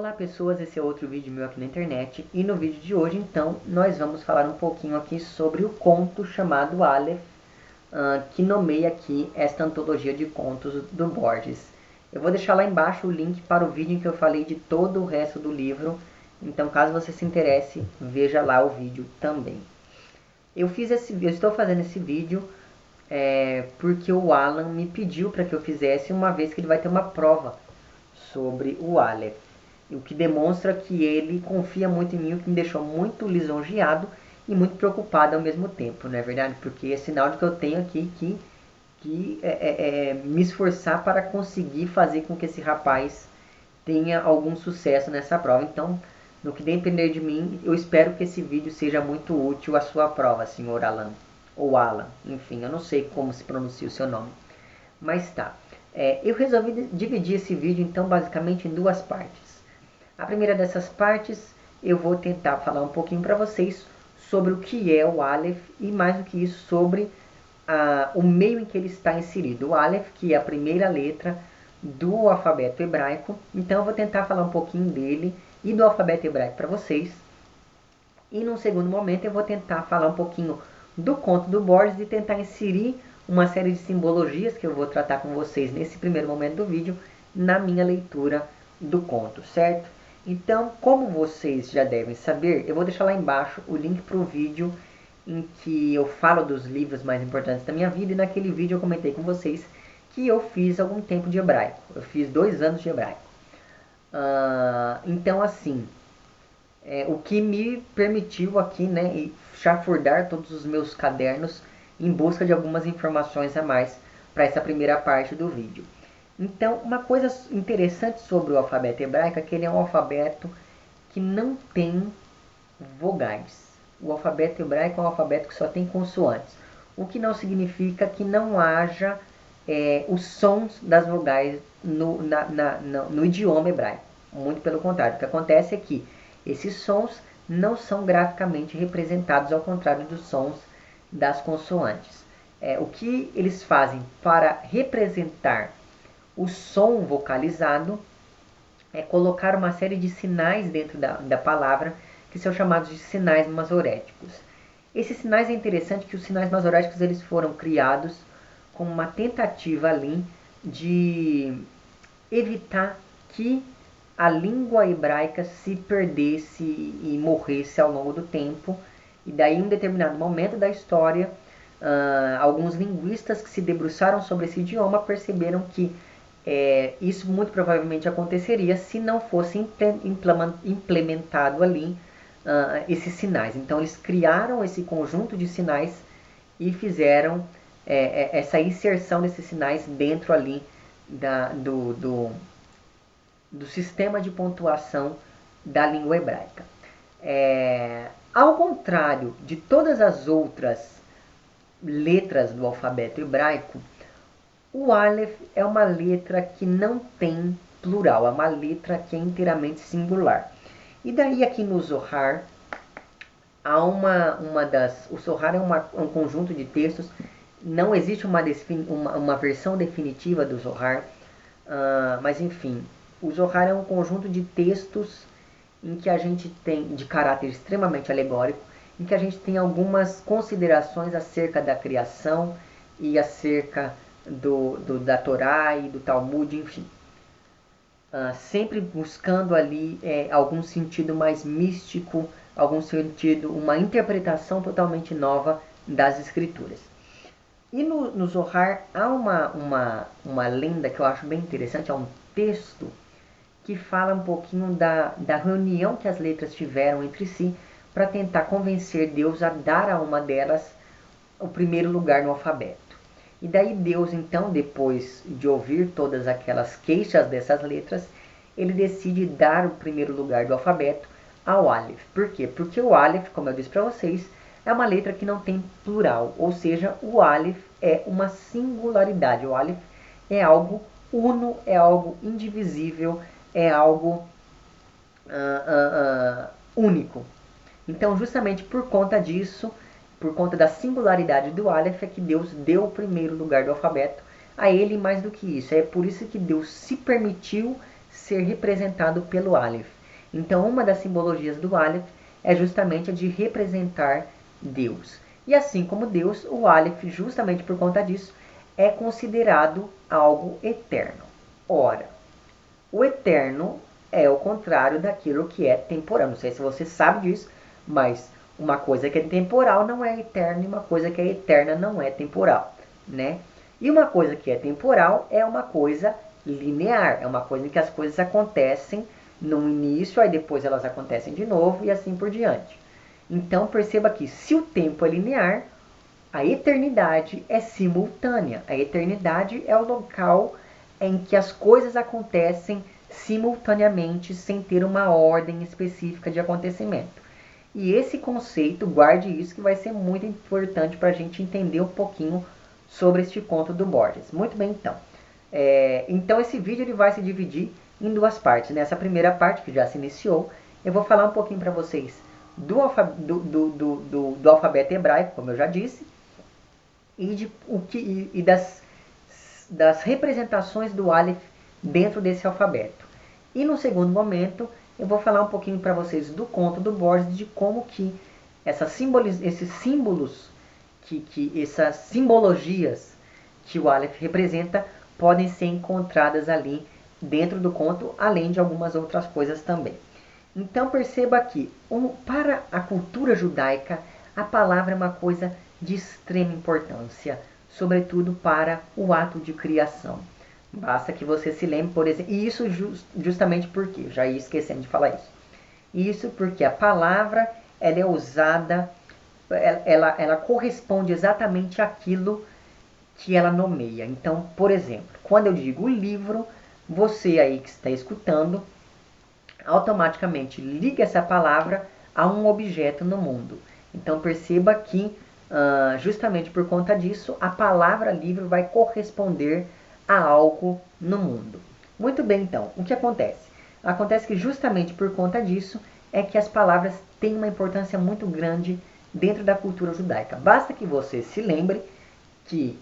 Olá pessoas, esse é outro vídeo meu aqui na internet e no vídeo de hoje então nós vamos falar um pouquinho aqui sobre o conto chamado Aleph, que nomeia aqui esta antologia de contos do Borges. Eu vou deixar lá embaixo o link para o vídeo em que eu falei de todo o resto do livro, então caso você se interesse, veja lá o vídeo também. Eu estou fazendo esse vídeo porque o Alan me pediu para que eu fizesse, uma vez que ele vai ter uma prova sobre o Aleph. O que demonstra que ele confia muito em mim, o que me deixou muito lisonjeado e muito preocupado ao mesmo tempo, não é verdade? Porque é sinal de que eu tenho aqui que me esforçar para conseguir fazer com que esse rapaz tenha algum sucesso nessa prova. Então, no que depender de mim, eu espero que esse vídeo seja muito útil à sua prova, senhor Alan. Ou Alan, enfim, eu não sei como se pronuncia o seu nome. Mas tá. Eu resolvi dividir esse vídeo, então, basicamente em duas partes. A primeira dessas partes, eu vou tentar falar um pouquinho para vocês sobre o que é o Aleph e, mais do que isso, sobre o meio em que ele está inserido. O Aleph, que é a primeira letra do alfabeto hebraico. Então, eu vou tentar falar um pouquinho dele e do alfabeto hebraico para vocês. E, num segundo momento, eu vou tentar falar um pouquinho do conto do Borges e tentar inserir uma série de simbologias que eu vou tratar com vocês nesse primeiro momento do vídeo na minha leitura do conto, certo? Então, como vocês já devem saber, eu vou deixar lá embaixo o link para o vídeo em que eu falo dos livros mais importantes da minha vida. E naquele vídeo eu comentei com vocês que eu fiz algum tempo de hebraico. Eu fiz 2 anos de hebraico. Então, assim, o que me permitiu aqui, né, chafurdar todos os meus cadernos em busca de algumas informações a mais para essa primeira parte do vídeo. Então, uma coisa interessante sobre o alfabeto hebraico é que ele é um alfabeto que não tem vogais. O alfabeto hebraico é um alfabeto que só tem consoantes, o que não significa que não haja os sons das vogais no idioma hebraico. Muito pelo contrário, o que acontece é que esses sons não são graficamente representados, ao contrário dos sons das consoantes. O que eles fazem para representar o som vocalizado é colocar uma série de sinais dentro da palavra, que são chamados de sinais masoréticos. Esses sinais, é interessante que os sinais masoréticos eles foram criados com uma tentativa ali de evitar que a língua hebraica se perdesse e morresse ao longo do tempo. E daí, em um determinado momento da história, alguns linguistas que se debruçaram sobre esse idioma perceberam que isso muito provavelmente aconteceria se não fosse implementado ali esses sinais. Então eles criaram esse conjunto de sinais e fizeram essa inserção desses sinais dentro ali do sistema de pontuação da língua hebraica. Ao contrário de todas as outras letras do alfabeto hebraico, o Aleph é uma letra que não tem plural, é uma letra que é inteiramente singular. E daí aqui no Zohar, há o Zohar é um conjunto de textos, não existe uma versão definitiva do Zohar, mas enfim, o Zohar é um conjunto de textos em que a gente tem, de caráter extremamente alegórico, em que a gente tem algumas considerações acerca da criação e acerca da Torá e do Talmud, enfim. Sempre buscando ali algum sentido mais místico, algum sentido, uma interpretação totalmente nova das escrituras. E no Zohar há uma lenda que eu acho bem interessante, é um texto que fala um pouquinho da reunião que as letras tiveram entre si para tentar convencer Deus a dar a uma delas o primeiro lugar no alfabeto. E daí Deus, então, depois de ouvir todas aquelas queixas dessas letras, ele decide dar o primeiro lugar do alfabeto ao Aleph. Por quê? Porque o Aleph, como eu disse para vocês, é uma letra que não tem plural. Ou seja, o Aleph é uma singularidade. O Aleph é algo uno, é algo indivisível, é algo único. Então, justamente por conta disso, por conta da singularidade do Aleph, é que Deus deu o primeiro lugar do alfabeto a ele. Mais do que isso, é por isso que Deus se permitiu ser representado pelo Aleph. Então, uma das simbologias do Aleph é justamente a de representar Deus. E assim como Deus, o Aleph, justamente por conta disso, é considerado algo eterno. Ora, o eterno é o contrário daquilo que é temporal. Não sei se você sabe disso, mas uma coisa que é temporal não é eterna e uma coisa que é eterna não é temporal, né? E uma coisa que é temporal é uma coisa linear, é uma coisa em que as coisas acontecem no início, aí depois elas acontecem de novo e assim por diante. Então perceba que se o tempo é linear, a eternidade é simultânea. A eternidade é o local em que as coisas acontecem simultaneamente, sem ter uma ordem específica de acontecimento. E esse conceito, guarde isso, que vai ser muito importante para a gente entender um pouquinho sobre este conto do Borges. Muito bem, então. Então esse vídeo ele vai se dividir em duas partes. Nessa primeira parte, que já se iniciou, eu vou falar um pouquinho para vocês do alfabeto hebraico, como eu já disse, e das representações do Aleph dentro desse alfabeto. E no segundo momento, eu vou falar um pouquinho para vocês do conto do Borges, de como que esses símbolos, essas simbologias que o Aleph representa, podem ser encontradas ali dentro do conto, além de algumas outras coisas também. Então perceba que, para a cultura judaica, a palavra é uma coisa de extrema importância, sobretudo para o ato de criação. Basta que você se lembre, por exemplo, e isso justamente porque, já ia esquecendo de falar isso. Isso porque a palavra ela é usada, ela corresponde exatamente àquilo que ela nomeia. Então, por exemplo, quando eu digo livro, você aí que está escutando, automaticamente liga essa palavra a um objeto no mundo. Então perceba que, justamente por conta disso, a palavra livro vai corresponder a algo no mundo. Muito bem, então, o que acontece? Acontece que justamente por conta disso é que as palavras têm uma importância muito grande dentro da cultura judaica. Basta que você se lembre que,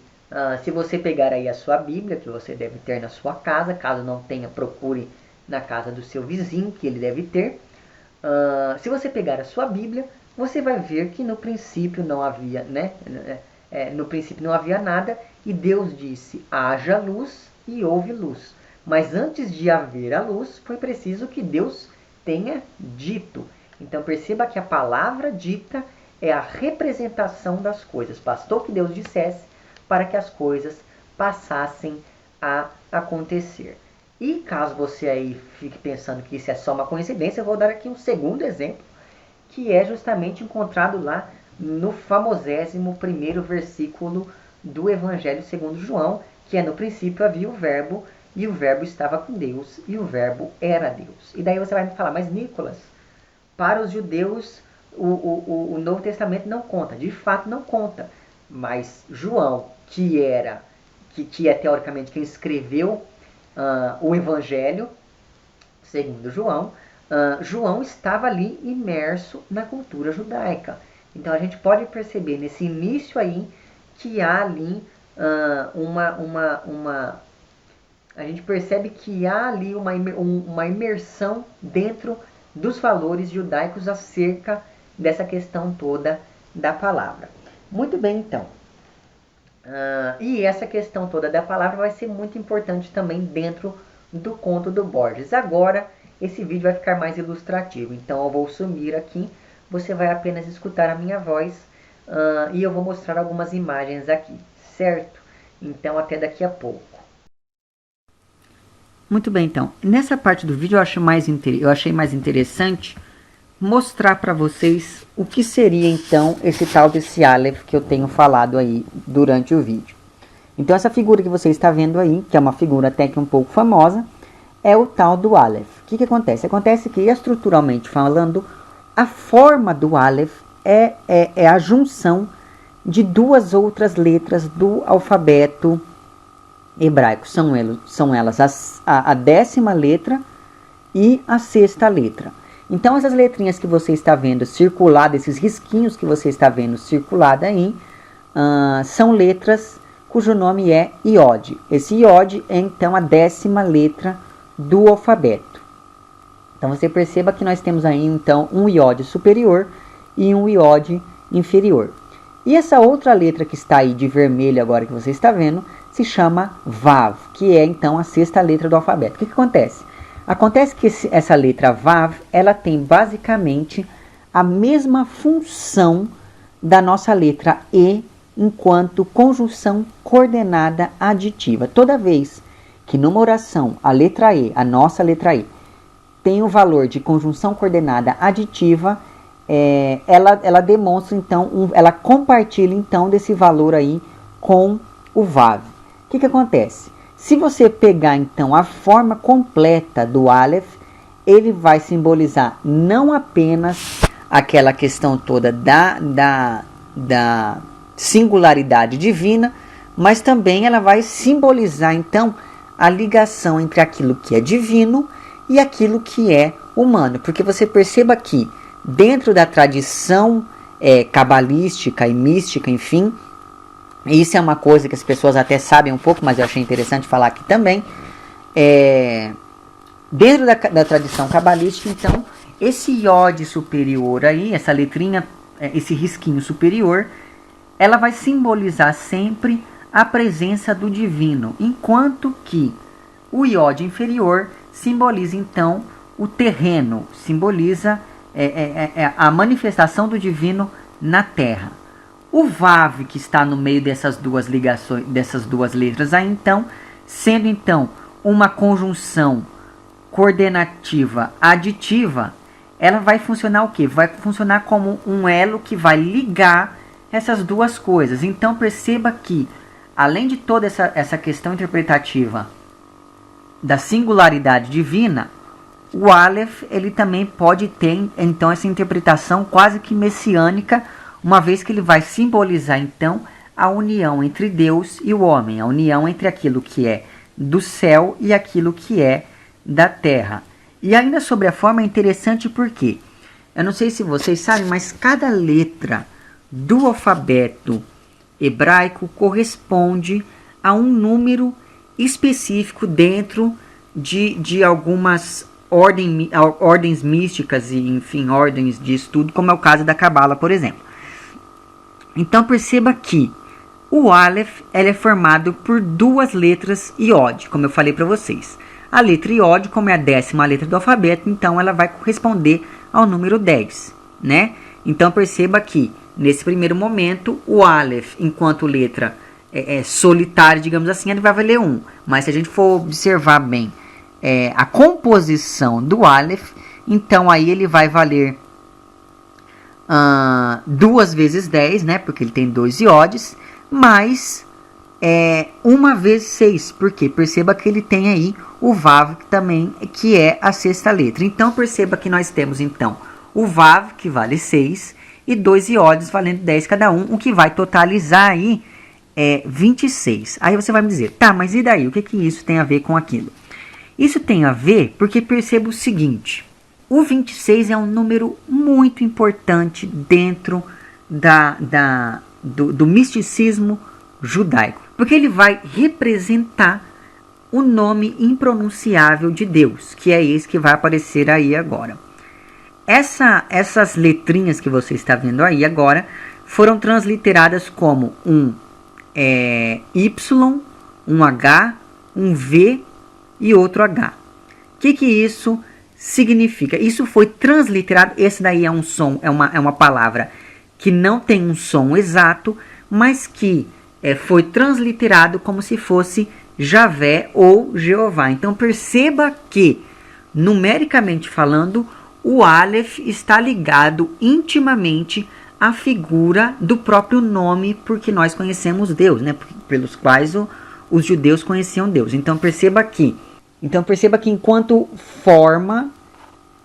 se você pegar aí a sua Bíblia, que você deve ter na sua casa, caso não tenha, procure na casa do seu vizinho, que ele deve ter. Se você pegar a sua Bíblia, você vai ver que no princípio não havia, né? No princípio não havia nada, e Deus disse, haja luz, e houve luz. Mas antes de haver a luz, foi preciso que Deus tenha dito. Então perceba que a palavra dita é a representação das coisas. Bastou que Deus dissesse para que as coisas passassem a acontecer. E caso você aí fique pensando que isso é só uma coincidência, eu vou dar aqui um segundo exemplo, que é justamente encontrado lá no famosésimo primeiro versículo do Evangelho segundo João, que é: no princípio havia o verbo, e o verbo estava com Deus, e o verbo era Deus. E daí você vai me falar, mas Nicolas, para os judeus o Novo Testamento não conta. De fato não conta. Mas João, que é teoricamente quem escreveu o Evangelho segundo João, João estava ali imerso na cultura judaica. Então a gente pode perceber nesse início aí que há ali a gente percebe que há ali uma imersão dentro dos valores judaicos acerca dessa questão toda da palavra. Muito bem, então. E essa questão toda da palavra vai ser muito importante também dentro do conto do Borges. Agora, esse vídeo vai ficar mais ilustrativo, então eu vou sumir aqui. Você vai apenas escutar a minha voz e eu vou mostrar algumas imagens aqui, certo? Então, até daqui a pouco. Muito bem, então. Nessa parte do vídeo eu achei mais interessante mostrar para vocês o que seria então esse tal desse Aleph que eu tenho falado aí durante o vídeo. Então essa figura que você está vendo aí, que é uma figura até que um pouco famosa, é o tal do Aleph. O que acontece? Acontece que, estruturalmente falando, a forma do Aleph é a junção de duas outras letras do alfabeto hebraico. São elas a 10ª letra e a 6ª letra. Então essas letrinhas que você está vendo circulada, esses risquinhos que você está vendo circulada aí, são letras cujo nome é Iod. Esse Iod é então a 10ª letra do alfabeto. Então você perceba que nós temos aí então um iode superior e um iode inferior. E essa outra letra que está aí de vermelho agora que você está vendo, se chama Vav, que é então a sexta letra do alfabeto. O que acontece? Acontece que essa letra Vav, ela tem basicamente a mesma função da nossa letra E enquanto conjunção coordenada aditiva. Toda vez que numa oração a letra E, a nossa letra E, tem o valor de conjunção coordenada aditiva, ela demonstra então, ela compartilha então desse valor aí com o Vav. O que acontece? Se você pegar então a forma completa do Aleph, ele vai simbolizar não apenas aquela questão toda da singularidade divina, mas também ela vai simbolizar então a ligação entre aquilo que é divino e aquilo que é humano. Porque você perceba que dentro da tradição cabalística e mística, enfim, isso é uma coisa que as pessoas até sabem um pouco, mas eu achei interessante falar aqui também. Dentro da tradição cabalística, então, esse iode superior aí, essa letrinha, esse risquinho superior, ela vai simbolizar sempre a presença do divino, enquanto que o iode inferior simboliza então o terreno, simboliza a manifestação do divino na terra. O Vav, que está no meio dessas duas ligações, dessas duas letras aí, então, sendo então uma conjunção coordenativa aditiva, ela vai funcionar o quê? Vai funcionar como um elo que vai ligar essas duas coisas. Então perceba que, além de toda essa questão interpretativa da singularidade divina, o Aleph ele também pode ter então essa interpretação quase que messiânica, uma vez que ele vai simbolizar então a união entre Deus e o homem, a união entre aquilo que é do céu e aquilo que é da terra. E ainda sobre a forma é interessante porque, eu não sei se vocês sabem, mas cada letra do alfabeto hebraico corresponde a um número específico dentro de algumas ordens místicas e, enfim, ordens de estudo, como é o caso da Cabala, por exemplo. Então perceba que o Aleph é formado por duas letras iode, como eu falei para vocês. A letra iode, como é a 10ª letra do alfabeto, então ela vai corresponder ao número 10, né? Então perceba que, nesse primeiro momento, o Aleph, enquanto letra solitária, digamos assim, ele vai valer 1. Mas se a gente for observar bem a composição do Aleph, então aí ele vai valer 2 vezes 10, né? Porque ele tem 2 iodes, mais 1 vezes 6, porque perceba que ele tem aí o Vav também, que é a 6ª letra. Então perceba que nós temos então o Vav, que vale 6, e 2 iodes valendo 10 cada um, o que vai totalizar aí 26. Aí você vai me dizer, tá, mas e daí? O que isso tem a ver com aquilo? Isso tem a ver porque perceba o seguinte: o 26 é um número muito importante dentro do misticismo judaico, porque ele vai representar o nome impronunciável de Deus, que é esse que vai aparecer aí agora. Essas letrinhas que você está vendo aí agora foram transliteradas como um Y, um H, um V e outro H. O que isso significa? Isso foi transliterado. Esse daí é um som, é uma palavra que não tem um som exato, mas que foi transliterado como se fosse Javé ou Jeová. Então perceba que, numericamente falando, o Aleph está ligado intimamente à figura do próprio nome, porque nós conhecemos Deus, né? Pelos quais os judeus conheciam Deus. Então perceba que enquanto forma,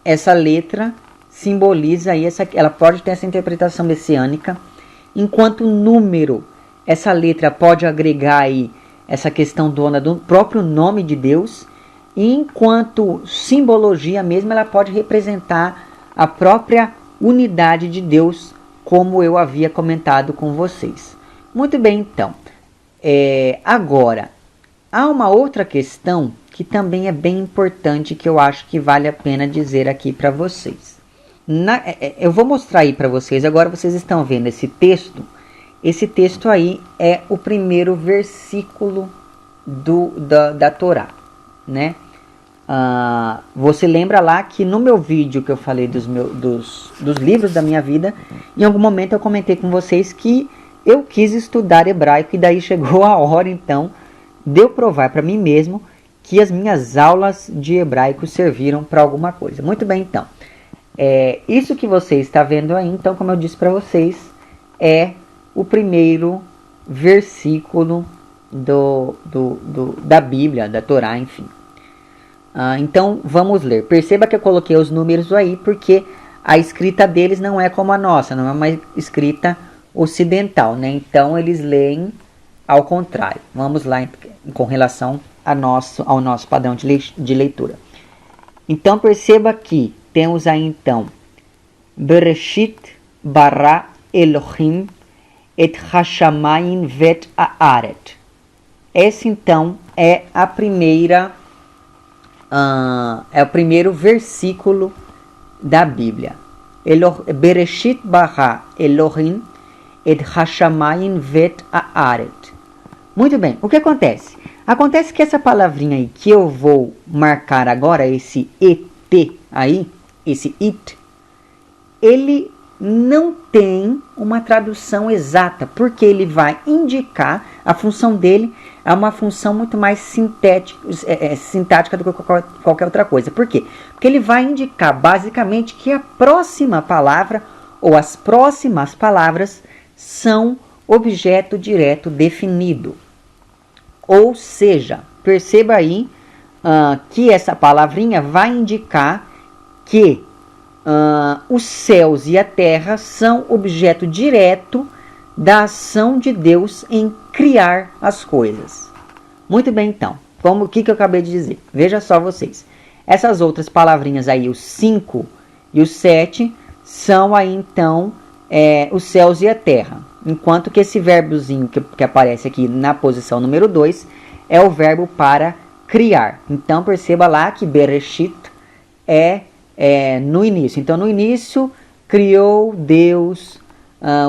essa letra simboliza aí ela pode ter essa interpretação messiânica. Enquanto número, essa letra pode agregar aí essa questão do próprio nome de Deus. E enquanto simbologia mesmo, ela pode representar a própria unidade de Deus, como eu havia comentado com vocês. Muito bem, então. Agora, há uma outra questão que também é bem importante, que eu acho que vale a pena dizer aqui para vocês. Eu vou mostrar aí para vocês, agora vocês estão vendo esse texto. Esse texto aí é o primeiro versículo da Torá, né? Você lembra lá que no meu vídeo que eu falei dos livros da minha vida, em algum momento eu comentei com vocês que eu quis estudar hebraico, e daí chegou a hora então de eu provar para mim mesmo que as minhas aulas de hebraico serviram para alguma coisa. Muito bem, então. Isso que você está vendo aí, então, como eu disse para vocês, é o primeiro versículo da Bíblia, da Torá, enfim. Então, vamos ler. Perceba que eu coloquei os números aí, porque a escrita deles não é como a nossa, não é uma escrita ocidental, né? Então, eles leem ao contrário. Vamos lá, com relação ao nosso padrão de leitura. Então, perceba que temos aí, então, Bereshit bara Elohim et hashamayim vet haaret. Esse, então, é o primeiro versículo da Bíblia. Bereshit bara Elohim et hashamayim vet haaret. Muito bem, o que acontece? Acontece que essa palavrinha aí que eu vou marcar agora, esse et aí, esse it, ele não tem uma tradução exata, porque ele vai indicar, a função dele é uma função muito mais sintática do que qualquer outra coisa. Por quê? Porque ele vai indicar basicamente que a próxima palavra ou as próximas palavras são objeto direto definido. Ou seja, perceba aí que essa palavrinha vai indicar que os céus e a terra são objeto direto da ação de Deus em criar as coisas. Muito bem, então, o que eu acabei de dizer? Veja só vocês. Essas outras palavrinhas aí, os 5 e os 7, são aí então os céus e a terra. Enquanto que esse verbozinho que aparece aqui na posição número 2 é o verbo para criar. Então perceba lá que Bereshit é no início. Então no início criou Deus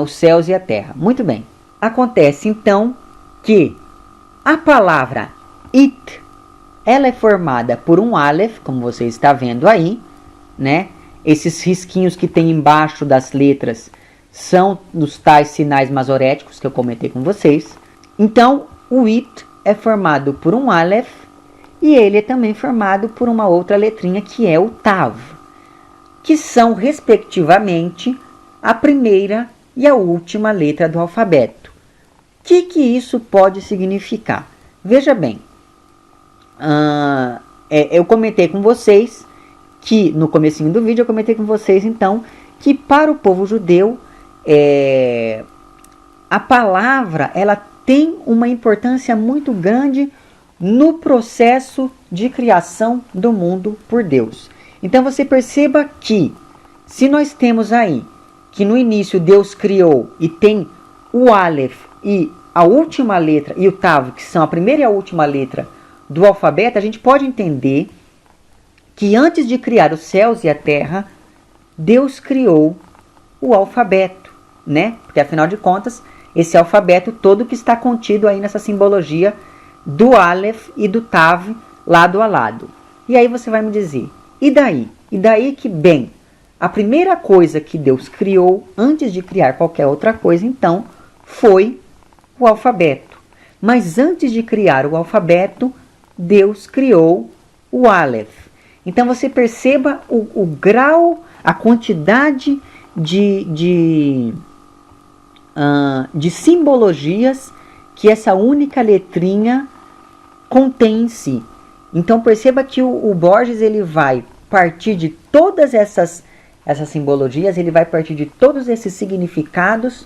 os céus e a terra. Muito bem. Acontece então que a palavra it, ela é formada por um aleph, como você está vendo aí, né? Esses risquinhos que tem embaixo das letras são os tais sinais masoréticos que eu comentei com vocês. Então, o it é formado por um aleph e ele é também formado por uma outra letrinha que é o tav, que são, respectivamente, a primeira e a última letra do alfabeto. O que isso pode significar? Veja bem, eu comentei com vocês que, no comecinho do vídeo, eu comentei com vocês, então, que para o povo judeu, a palavra ela tem uma importância muito grande no processo de criação do mundo por Deus. Então você perceba que, se nós temos aí que no início Deus criou e tem o aleph e a última letra e o tav, que são a primeira e a última letra do alfabeto, a gente pode entender que antes de criar os céus e a terra, Deus criou o alfabeto, né? Porque afinal de contas, esse alfabeto todo que está contido aí nessa simbologia do aleph e do tav lado a lado. E aí você vai me dizer, e daí? E daí que, bem, a primeira coisa que Deus criou antes de criar qualquer outra coisa, então, foi o alfabeto. Mas antes de criar o alfabeto, Deus criou o aleph. Então você perceba o grau, a quantidade de simbologias que essa única letrinha contém em si. Então perceba que o Borges ele vai partir de todas essas simbologias, ele vai partir de todos esses significados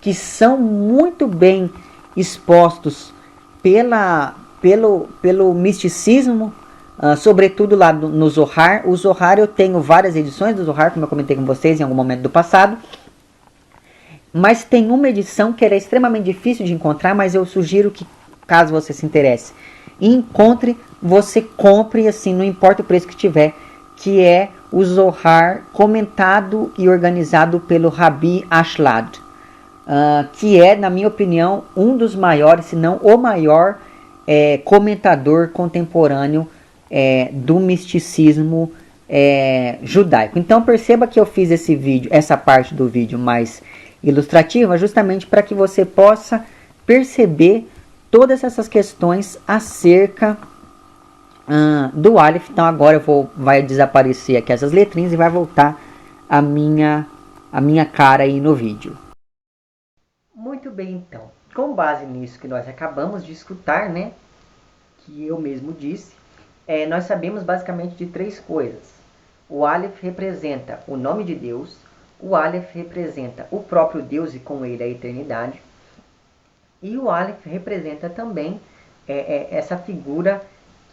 que são muito bem expostos pelo misticismo, sobretudo lá no Zohar. O Zohar, eu tenho várias edições do Zohar, como eu comentei com vocês em algum momento do passado, mas tem uma edição que era extremamente difícil de encontrar, mas eu sugiro que, caso você se interesse, encontre você compre, assim, não importa o preço que tiver, que é o Zohar comentado e organizado pelo Rabbi Ashlad, que é, na minha opinião, um dos maiores, se não o maior comentador contemporâneo do misticismo judaico. Então perceba que eu fiz esse vídeo, essa parte do vídeo mais ilustrativa, justamente para que você possa perceber todas essas questões acerca do Aleph. Então agora vai desaparecer aqui essas letrinhas e vai voltar a minha cara aí no vídeo. Muito bem, então. Com base nisso que nós acabamos de escutar, né, que eu mesmo disse, nós sabemos basicamente de três coisas. O Aleph representa o nome de Deus, o Aleph representa o próprio Deus e com ele a eternidade, e o Aleph representa também essa figura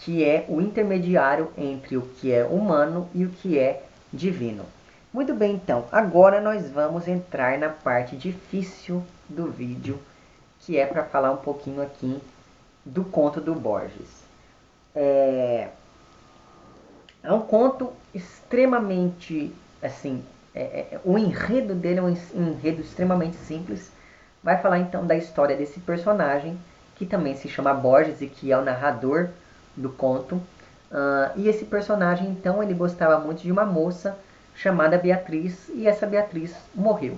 que é o intermediário entre o que é humano e o que é divino. Muito bem, então, agora nós vamos entrar na parte difícil do vídeo, que é para falar um pouquinho aqui do conto do Borges. É um conto extremamente, assim, o enredo dele é um enredo extremamente simples. Vai falar então da história desse personagem, que também se chama Borges e que é o narrador do conto. E esse personagem, então, ele gostava muito de uma moça chamada Beatriz, e essa Beatriz morreu.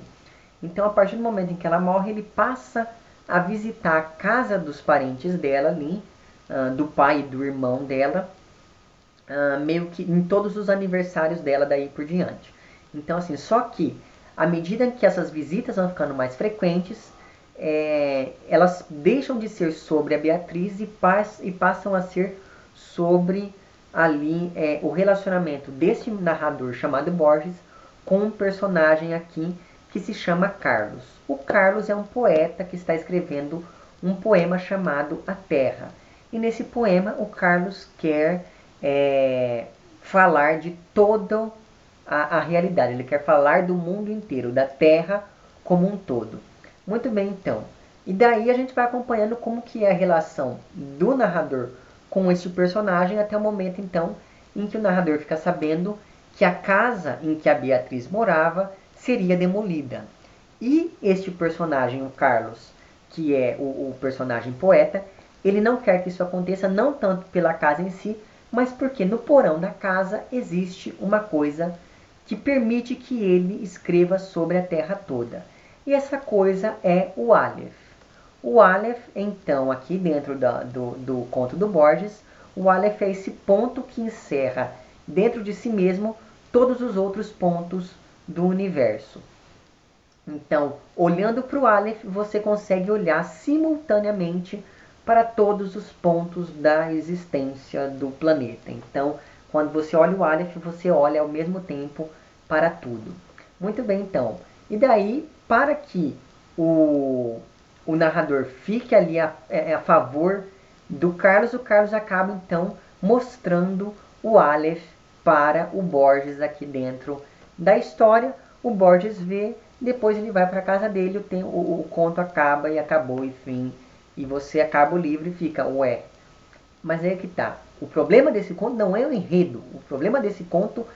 Então, a partir do momento em que ela morre, ele passa a visitar a casa dos parentes dela ali, do pai e do irmão dela, meio que em todos os aniversários dela daí por diante. Então, assim, só que à medida que essas visitas vão ficando mais frequentes, elas deixam de ser sobre a Beatriz e passam a ser sobre ali o relacionamento desse narrador chamado Borges com um personagem aqui que se chama Carlos. O Carlos é um poeta que está escrevendo um poema chamado A Terra. E nesse poema o Carlos quer falar de toda a realidade. Ele quer falar do mundo inteiro, da Terra como um todo. Muito bem, então. E daí a gente vai acompanhando como que é a relação do narrador com este personagem até o momento, então, em que o narrador fica sabendo que a casa em que a Beatriz morava seria demolida. E este personagem, o Carlos, que é o personagem poeta, ele não quer que isso aconteça, não tanto pela casa em si, mas porque no porão da casa existe uma coisa que permite que ele escreva sobre a terra toda. E essa coisa é o Aleph. O Aleph, então, aqui dentro do conto do Borges, o Aleph é esse ponto que encerra dentro de si mesmo todos os outros pontos do universo. Então, olhando para o Aleph, você consegue olhar simultaneamente para todos os pontos da existência do planeta. Então, quando você olha o Aleph, você olha ao mesmo tempo para tudo. Muito bem, então. E daí, para que o narrador fique ali a favor do Carlos, o Carlos acaba, então, mostrando o Aleph para o Borges aqui dentro da história. O Borges vê, depois ele vai para a casa dele, o conto acaba e acabou, enfim. E você acaba o livro e fica, ué. Mas aí que tá. O problema desse conto não é o enredo. O problema desse conto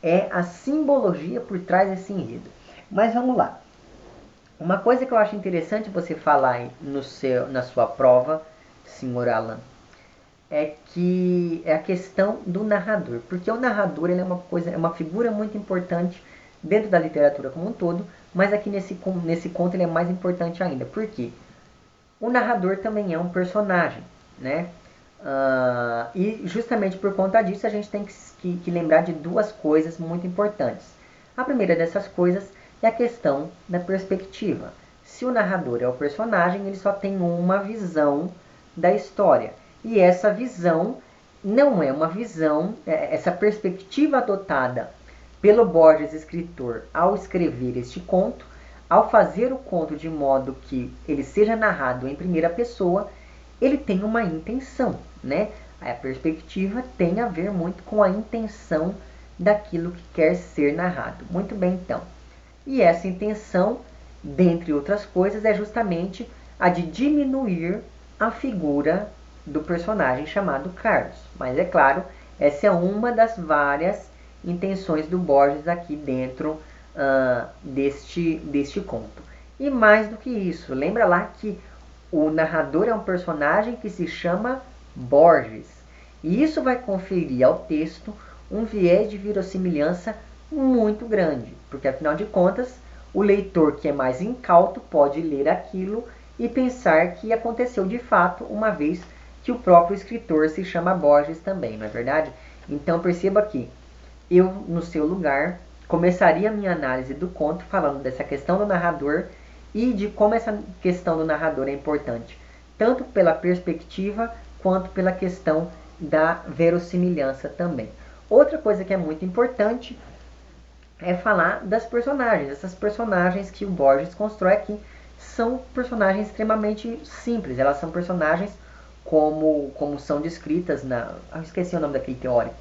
é a simbologia por trás desse enredo. Mas vamos lá. Uma coisa que eu acho interessante você falar na sua prova, senhor Alan, é a questão do narrador. Porque o narrador ele é uma figura muito importante dentro da literatura como um todo, mas aqui nesse conto ele é mais importante ainda. Por quê? O narrador também é um personagem, né? E justamente por conta disso a gente tem que lembrar de duas coisas muito importantes. A primeira dessas coisas é a questão da perspectiva. Se o narrador é o personagem, ele só tem uma visão da história. E essa visão não é uma visão, essa perspectiva adotada pelo Borges, escritor, ao escrever este conto, ao fazer o conto de modo que ele seja narrado em primeira pessoa, ele tem uma intenção, né? A perspectiva tem a ver muito com a intenção daquilo que quer ser narrado. Muito bem, então. E essa intenção, dentre outras coisas, é justamente a de diminuir a figura do personagem chamado Carlos. Mas é claro, essa é uma das várias intenções do Borges aqui dentro deste conto. E mais do que isso, lembra lá que o narrador é um personagem que se chama Borges. E isso vai conferir ao texto um viés de verossimilhança muito grande, porque afinal de contas, o leitor que é mais incauto pode ler aquilo e pensar que aconteceu de fato, uma vez que o próprio escritor se chama Borges também, não é verdade? Então perceba que eu, no seu lugar, começaria a minha análise do conto falando dessa questão do narrador e de como essa questão do narrador é importante, tanto pela perspectiva quanto pela questão da verossimilhança também. Outra coisa que é muito importante é falar das personagens. Essas personagens que o Borges constrói aqui são personagens extremamente simples. Elas são personagens como são descritas na... Eu esqueci o nome daquele teórico.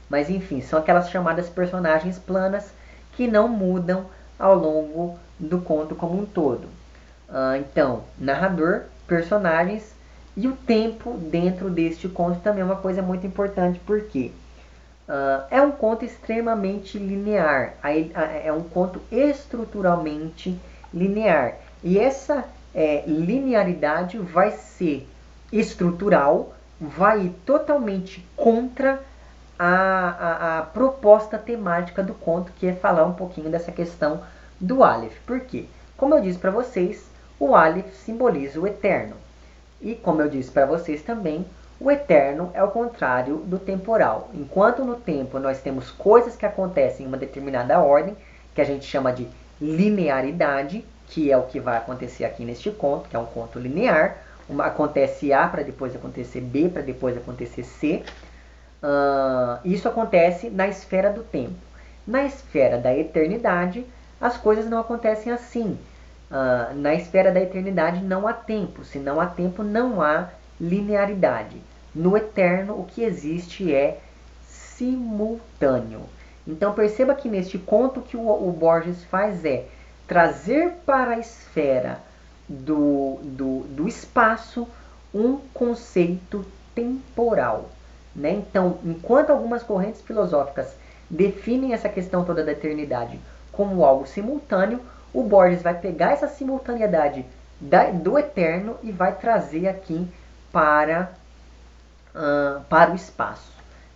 Mas enfim, são aquelas chamadas personagens planas que não mudam ao longo do conto como um todo. Então, narrador, personagens e o tempo dentro deste conto também é uma coisa muito importante, porque é um conto extremamente linear, é um conto estruturalmente linear. E essa linearidade vai ser estrutural, vai ir totalmente contra a proposta temática do conto, que é falar um pouquinho dessa questão do Aleph. Por quê? Como eu disse para vocês, o Aleph simboliza o eterno. E como eu disse para vocês também, o eterno é o contrário do temporal. Enquanto no tempo nós temos coisas que acontecem em uma determinada ordem, que a gente chama de linearidade, que é o que vai acontecer aqui neste conto, que é um conto linear. Acontece A para depois acontecer B, para depois acontecer C. Isso acontece na esfera do tempo. Na esfera da eternidade, as coisas não acontecem assim. Na esfera da eternidade não há tempo. Se não há tempo, não há linearidade. No eterno, o que existe é simultâneo. Então perceba que neste conto que o Borges faz é trazer para a esfera do espaço um conceito temporal. Né? Então, enquanto algumas correntes filosóficas definem essa questão toda da eternidade como algo simultâneo, o Borges vai pegar essa simultaneidade do eterno e vai trazer aqui para o espaço.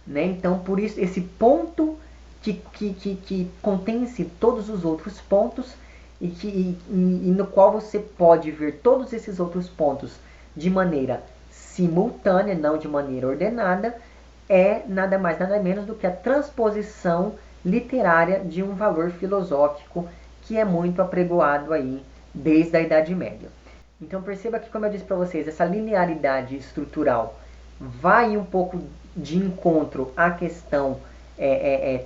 Né? Então, por isso, esse ponto que contém-se todos os outros pontos e no qual você pode ver todos esses outros pontos de maneira simultânea, não de maneira ordenada, é nada mais nada menos do que a transposição literária de um valor filosófico que é muito apregoado aí desde a Idade Média. Então perceba que, como eu disse para vocês, essa linearidade estrutural vai um pouco de encontro à questão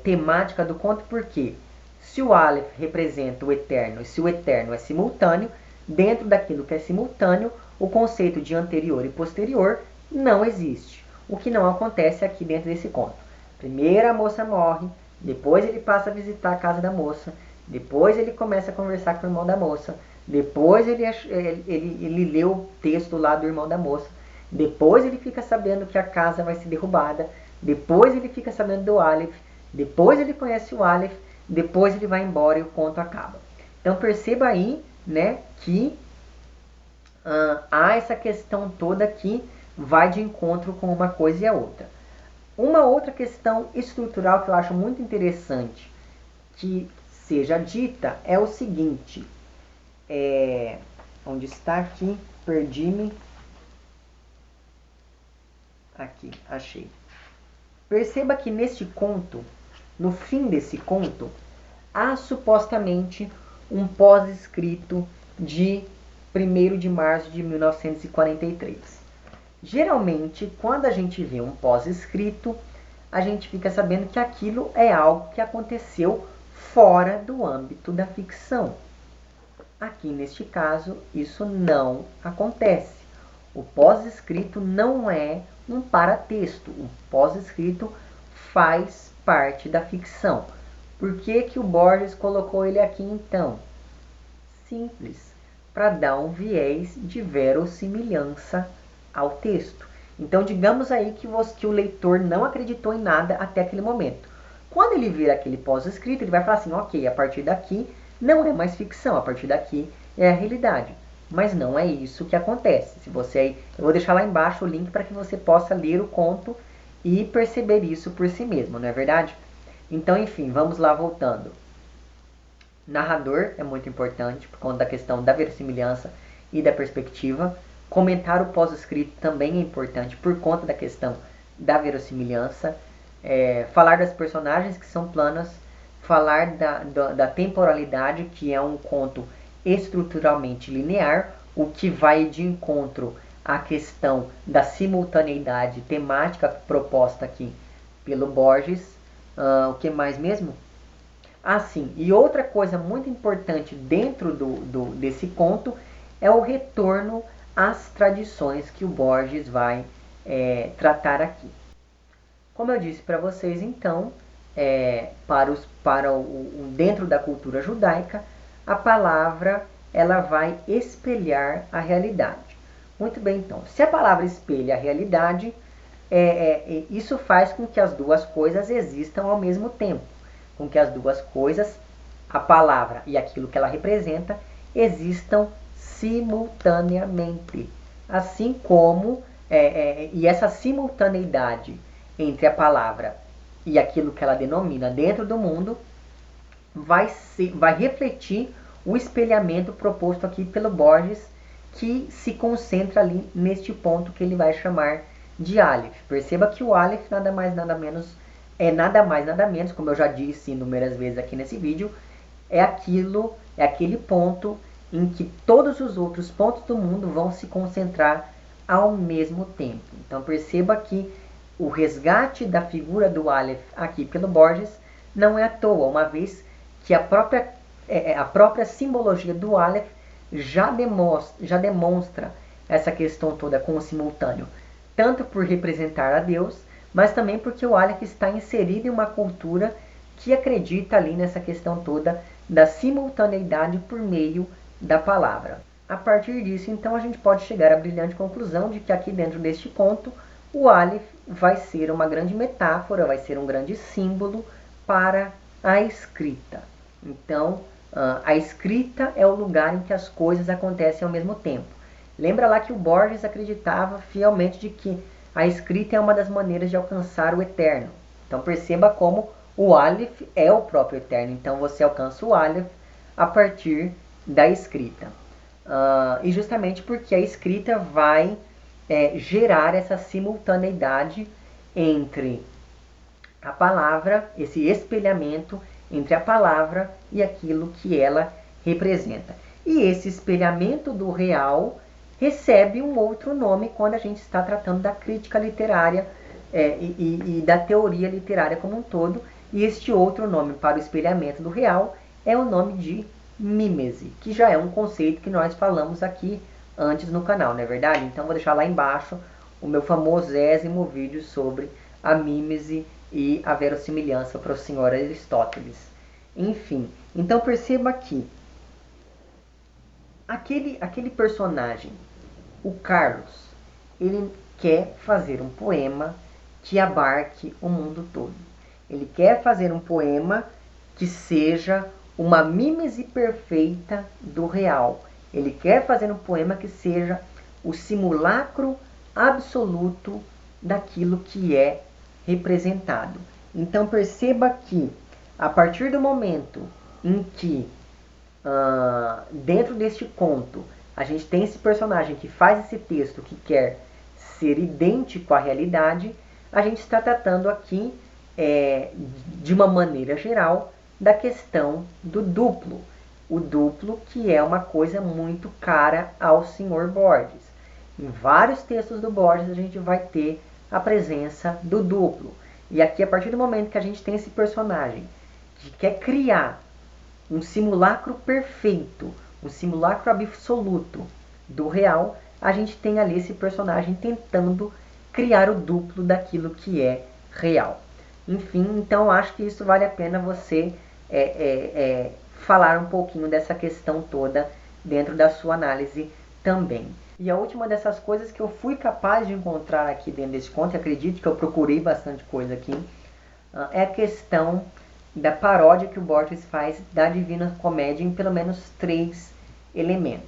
temática do conto, porque se o Aleph representa o eterno e se o eterno é simultâneo, dentro daquilo que é simultâneo, o conceito de anterior e posterior não existe. O que não acontece aqui dentro desse conto. Primeiro a moça morre, depois ele passa a visitar a casa da moça, depois ele começa a conversar com o irmão da moça, depois ele lê o texto lá do irmão da moça, depois ele fica sabendo que a casa vai ser derrubada, depois ele fica sabendo do Aleph, depois ele conhece o Aleph, depois ele vai embora e o conto acaba. Então perceba aí, né, que há essa questão toda que vai de encontro com uma coisa e a outra. Uma outra questão estrutural que eu acho muito interessante que seja dita é o seguinte. Onde está aqui? Perdi-me. Aqui, achei. Perceba que neste conto, no fim desse conto, há supostamente um pós-escrito de 1º de março de 1943. Geralmente, quando a gente vê um pós-escrito, a gente fica sabendo que aquilo é algo que aconteceu fora do âmbito da ficção. Aqui, neste caso, isso não acontece. O pós-escrito não é um paratexto. O pós-escrito faz parte da ficção. Por que que o Borges colocou ele aqui, então? Simples. Para dar um viés de verossimilhança ao texto. Então, digamos aí que o leitor não acreditou em nada até aquele momento. Quando ele vir aquele pós-escrito, ele vai falar assim, ok, a partir daqui não é mais ficção, a partir daqui é a realidade. Mas não é isso que acontece. Eu vou deixar lá embaixo o link para que você possa ler o conto e perceber isso por si mesmo, não é verdade? Então, enfim, vamos lá voltando. Narrador é muito importante por conta da questão da verossimilhança e da perspectiva. Comentar o pós-escrito também é importante por conta da questão da verossimilhança. Falar das personagens que são planas, falar da temporalidade, que é um conto estruturalmente linear, o que vai de encontro à questão da simultaneidade temática proposta aqui pelo Borges. O que mais mesmo? Sim, e outra coisa muito importante dentro desse conto é o retorno às tradições que o Borges vai tratar aqui. Como eu disse para vocês, então, dentro da cultura judaica, a palavra ela vai espelhar a realidade. Muito bem, então, se a palavra espelha a realidade, isso faz com que as duas coisas existam ao mesmo tempo. Com que as duas coisas, a palavra e aquilo que ela representa, existam simultaneamente. Assim como, e essa simultaneidade entre a palavra e aquilo que ela denomina dentro do mundo, vai refletir o espelhamento proposto aqui pelo Borges, que se concentra ali neste ponto que ele vai chamar de Aleph. Perceba que o Aleph nada mais nada menos, como eu já disse inúmeras vezes aqui nesse vídeo, é aquele ponto em que todos os outros pontos do mundo vão se concentrar ao mesmo tempo. Então perceba que o resgate da figura do Aleph aqui pelo Borges não é à toa, uma vez que a própria simbologia do Aleph já demonstra essa questão toda com o simultâneo, tanto por representar a Deus, mas também porque o Aleph está inserido em uma cultura que acredita ali nessa questão toda da simultaneidade por meio da palavra. A partir disso, então, a gente pode chegar à brilhante conclusão de que aqui dentro deste conto, o Aleph vai ser uma grande metáfora, vai ser um grande símbolo para a escrita. Então, a escrita é o lugar em que as coisas acontecem ao mesmo tempo. Lembra lá que o Borges acreditava fielmente de que a escrita é uma das maneiras de alcançar o eterno. Então perceba como o Aleph é o próprio eterno. Então você alcança o Aleph a partir da escrita. E justamente porque a escrita vai gerar essa simultaneidade entre a palavra, esse espelhamento entre a palavra e aquilo que ela representa. E esse espelhamento do real recebe um outro nome quando a gente está tratando da crítica literária e da teoria literária como um todo. E este outro nome para o espelhamento do real é o nome de mímese, que já é um conceito que nós falamos aqui antes no canal, não é verdade? Então vou deixar lá embaixo o meu famosésimo vídeo sobre a mímese e a verossimilhança para o senhor Aristóteles. Enfim, então perceba que aquele personagem, o Carlos, ele quer fazer um poema que abarque o mundo todo. Ele quer fazer um poema que seja uma mímese perfeita do real. Ele quer fazer um poema que seja o simulacro absoluto daquilo que é representado. Então perceba que a partir do momento em que dentro deste conto a gente tem esse personagem que faz esse texto que quer ser idêntico à realidade, a gente está tratando aqui de uma maneira geral da questão do duplo. O duplo, que é uma coisa muito cara ao Sr. Borges. Em vários textos do Borges a gente vai ter a presença do duplo. E aqui, a partir do momento que a gente tem esse personagem que quer criar um simulacro perfeito, um simulacro absoluto do real, a gente tem ali esse personagem tentando criar o duplo daquilo que é real. Enfim, então acho que isso vale a pena você falar um pouquinho dessa questão toda dentro da sua análise também. E a última dessas coisas que eu fui capaz de encontrar aqui dentro desse conto, e acredito que eu procurei bastante coisa aqui, é a questão da paródia que o Borges faz da Divina Comédia em pelo menos 3 elementos.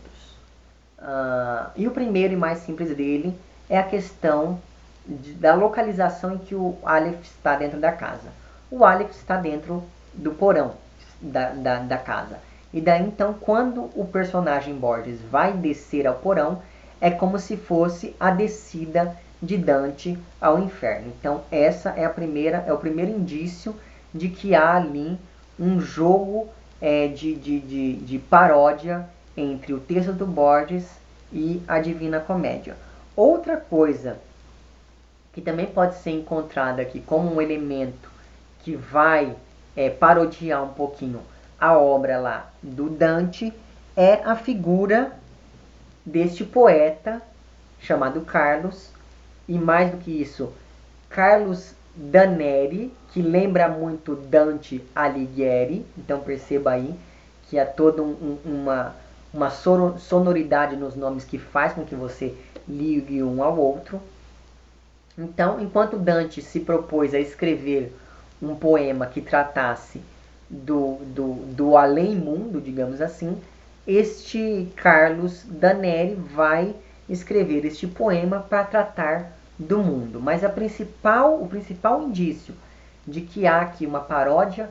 E o primeiro e mais simples dele é a questão da localização em que o Aleph está dentro da casa. O Aleph está dentro do porão da casa. E daí então, quando o personagem Borges vai descer ao porão, é como se fosse a descida de Dante ao inferno. Então essa é o primeiro indício de que há ali um jogo de paródia entre o texto do Borges e a Divina Comédia. Outra coisa que também pode ser encontrada aqui como um elemento que vai parodiar um pouquinho a obra lá do Dante é a figura deste poeta chamado Carlos, e mais do que isso, Carlos Daneri, que lembra muito Dante Alighieri. Então perceba aí que há toda uma sonoridade nos nomes que faz com que você ligue um ao outro. Então, enquanto Dante se propôs a escrever um poema que tratasse do além-mundo, digamos assim, este Carlos Daneri vai escrever este poema para tratar do mundo. Mas o principal indício de que há aqui uma paródia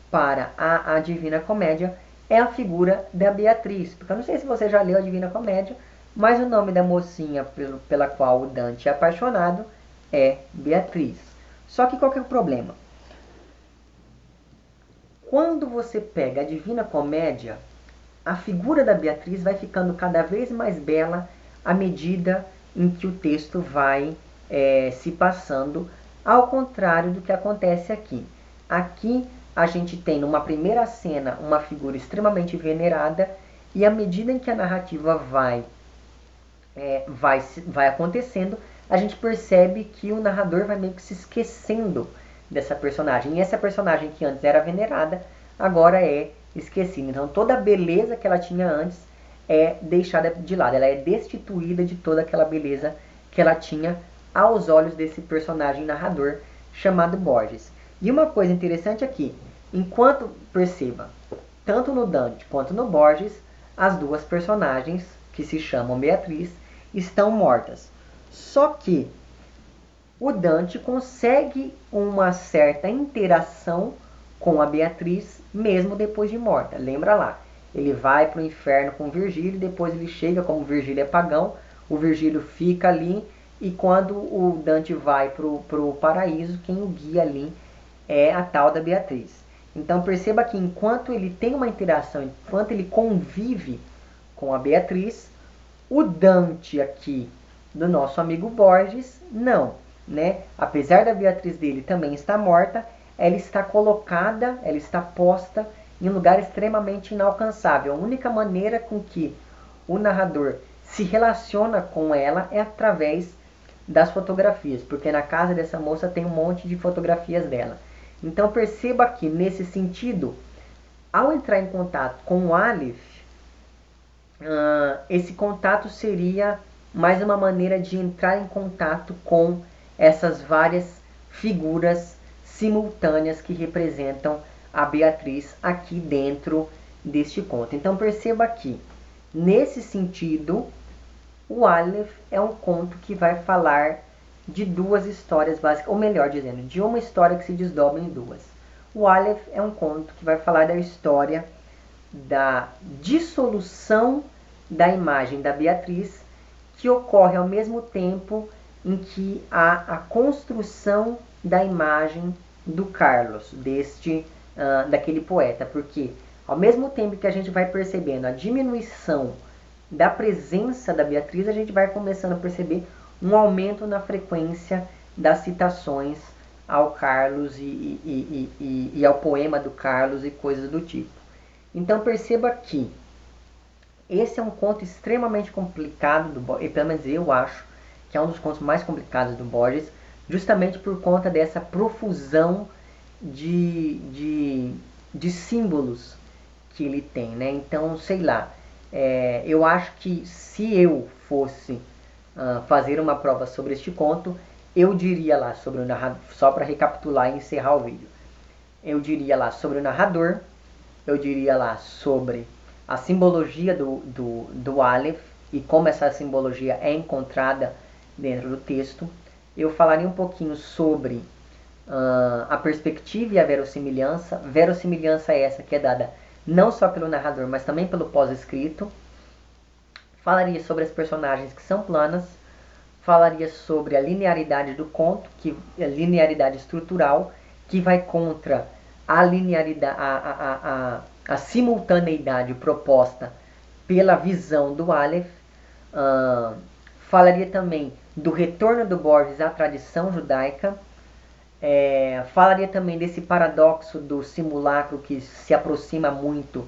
para a Divina Comédia é a figura da Beatriz. Porque eu não sei se você já leu a Divina Comédia, mas o nome da mocinha pela qual o Dante é apaixonado é Beatriz. Só que qual que é o problema? Quando você pega a Divina Comédia, a figura da Beatriz vai ficando cada vez mais bela à medida em que o texto vai se passando, ao contrário do que acontece aqui. Aqui a gente tem numa primeira cena uma figura extremamente venerada, e à medida em que a narrativa vai acontecendo, a gente percebe que o narrador vai meio que se esquecendo dessa personagem. E essa personagem que antes era venerada, agora é esquecida. Então toda a beleza que ela tinha antes é deixada de lado. Ela é destituída de toda aquela beleza que ela tinha aos olhos desse personagem narrador chamado Borges. E uma coisa interessante aqui, enquanto perceba, tanto no Dante quanto no Borges, as duas personagens, que se chamam Beatriz, estão mortas. Só que o Dante consegue uma certa interação com a Beatriz mesmo depois de morta. Lembra lá, ele vai para o inferno com Virgílio, depois ele chega, como Virgílio é pagão, o Virgílio fica ali, e quando o Dante vai para o paraíso, quem o guia ali é a tal da Beatriz. Então perceba que enquanto ele tem uma interação, enquanto ele convive com a Beatriz, o Dante aqui do nosso amigo Borges, não, né? Apesar da Beatriz dele também estar morta, ela está colocada, ela está posta em um lugar extremamente inalcançável. A única maneira com que o narrador se relaciona com ela é através das fotografias, porque na casa dessa moça tem um monte de fotografias dela. Então perceba que nesse sentido, ao entrar em contato com o Aleph, esse contato seria mais uma maneira de entrar em contato com essas várias figuras simultâneas que representam a Beatriz aqui dentro deste conto. Então perceba que, nesse sentido, o Aleph é um conto que vai falar de duas histórias básicas, ou melhor dizendo, de uma história que se desdobra em duas. O Aleph é um conto que vai falar da história da dissolução da imagem da Beatriz, que ocorre ao mesmo tempo em que há a construção da imagem do Carlos, daquele poeta, porque ao mesmo tempo que a gente vai percebendo a diminuição da presença da Beatriz, a gente vai começando a perceber um aumento na frequência das citações ao Carlos e ao poema do Carlos e coisas do tipo. Então perceba que esse é um conto extremamente complicado do Borges, e pelo menos eu acho que é um dos contos mais complicados do Borges, justamente por conta dessa profusão de símbolos que ele tem, né? Então, sei lá, Eu acho que se eu fosse fazer uma prova sobre este conto, eu diria lá sobre o narrador, só para recapitular e encerrar o vídeo. Eu diria lá sobre o narrador, eu diria lá sobre a simbologia do Aleph e como essa simbologia é encontrada dentro do texto. Eu falaria um pouquinho sobre a perspectiva e a verossimilhança. Verossimilhança é essa que é dada não só pelo narrador, mas também pelo pós-escrito. Falaria sobre as personagens que são planas. Falaria sobre a linearidade do conto, que é a linearidade estrutural, que vai contra a linearidade, a simultaneidade proposta pela visão do Aleph. Falaria também do retorno do Borges à tradição judaica. Falaria também desse paradoxo do simulacro que se aproxima muito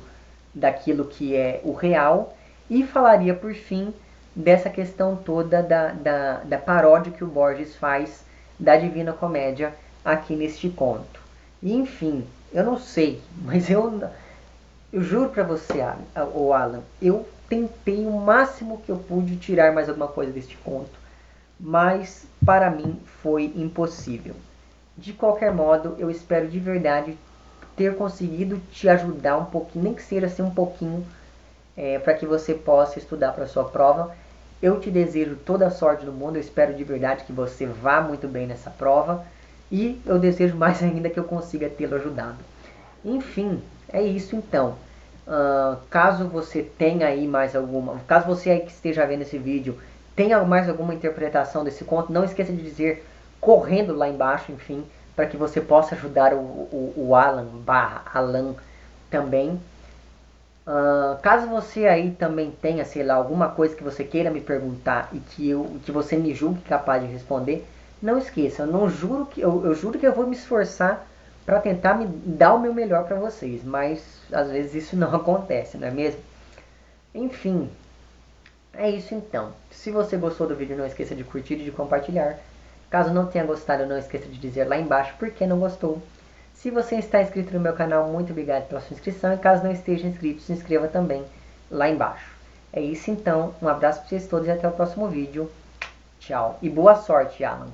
daquilo que é o real. E falaria, por fim, dessa questão toda da paródia que o Borges faz da Divina Comédia aqui neste conto. E, enfim, eu não sei, mas eu juro pra você, Alan, eu tentei o máximo que eu pude tirar mais alguma coisa deste conto, mas para mim foi impossível. De qualquer modo, eu espero de verdade ter conseguido te ajudar um pouquinho, nem que seja assim um pouquinho, para que você possa estudar para a sua prova. Eu te desejo toda a sorte do mundo, eu espero de verdade que você vá muito bem nessa prova e eu desejo mais ainda que eu consiga tê-lo ajudado. Enfim, é isso então. Caso você tenha aí mais alguma, caso você aí que esteja vendo esse vídeo tenha mais alguma interpretação desse conto, não esqueça de dizer correndo lá embaixo, enfim, para que você possa ajudar o Alan também. Caso você aí também tenha, sei lá, alguma coisa que você queira me perguntar e que você me julgue capaz de responder, não esqueça, eu juro que eu vou me esforçar para tentar me dar o meu melhor para vocês, mas às vezes isso não acontece, não é mesmo? Enfim, é isso então. Se você gostou do vídeo, não esqueça de curtir e de compartilhar. Caso não tenha gostado, não esqueça de dizer lá embaixo por que não gostou. Se você está inscrito no meu canal, muito obrigado pela sua inscrição. E caso não esteja inscrito, se inscreva também lá embaixo. É isso então. Um abraço para vocês todos e até o próximo vídeo. Tchau. E boa sorte, Alan.